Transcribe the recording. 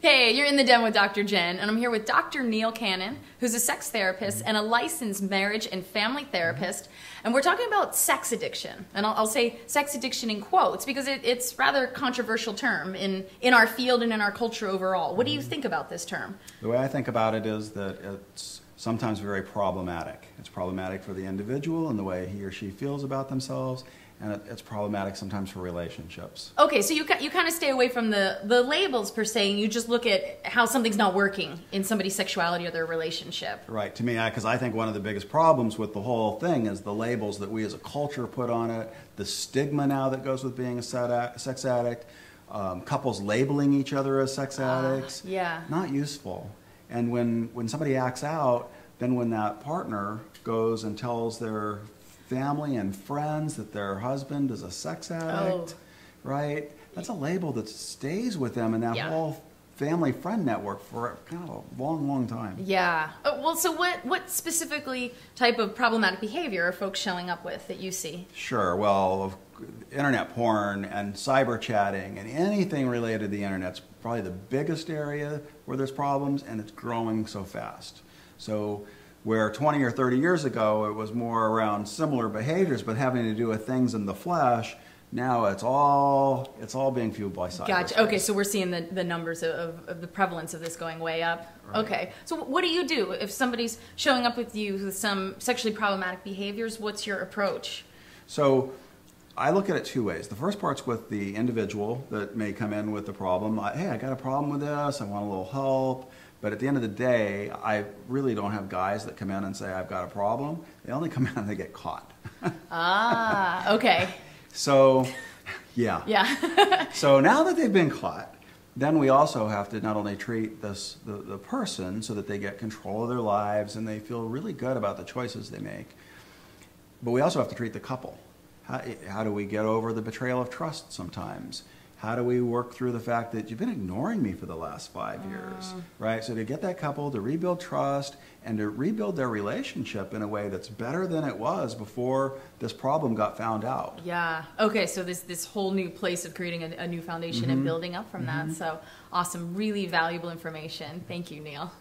Hey, you're in the Den with Dr. Jen, and I'm here with Dr. Neil Cannon, who's a sex therapist and a licensed marriage and family therapist, and we're talking about sex addiction. And I'll say sex addiction in quotes because it's rather a controversial term in our field and in our culture overall. What do you think about this term? The way I think about it is that it's sometimes very problematic. It's problematic for the individual and the way he or she feels about themselves, and it's problematic sometimes for relationships. Okay, so you kind of stay away from the labels per se, and you just look at how something's not working in somebody's sexuality or their relationship. Right, to me, because I think one of the biggest problems with the whole thing is the labels that we as a culture put on it, the stigma now that goes with being a sex addict, couples labeling each other as sex addicts. Yeah. Not useful. And when somebody acts out, then when that partner goes and tells their family and friends that their husband is a sex addict, right? That's a label that stays with them in that whole family friend network for kind of a long, long time. Yeah. Well, so what specifically type of problematic behavior are folks showing up with that you see? Sure. Well, internet porn and cyber chatting and anything related to the internet's probably the biggest area where there's problems, and it's growing so fast. So where 20 or 30 years ago it was more around similar behaviors but having to do with things in the flesh, now it's all being fueled by cyberspace. Gotcha. Okay, so we're seeing the numbers of the prevalence of this going way up. Right. Okay, so what do you do if somebody's showing up with you with some sexually problematic behaviors? What's your approach? So I look at it two ways. The first part's with the individual that may come in with the problem. Hey, I got a problem with this, I want a little help. But at the end of the day, I really don't have guys that come in and say, I've got a problem. They only come in and they get caught. Ah, okay. So, yeah. Yeah. So now that they've been caught, then we also have to not only treat the person so that they get control of their lives and they feel really good about the choices they make, but we also have to treat the couple. How do we get over the betrayal of trust sometimes? How do we work through the fact that you've been ignoring me for the last 5 years, right? So to get that couple to rebuild trust and to rebuild their relationship in a way that's better than it was before this problem got found out. Yeah. Okay, so this whole new place of creating a new foundation and building up from that. So awesome, really valuable information. Thank you, Neil.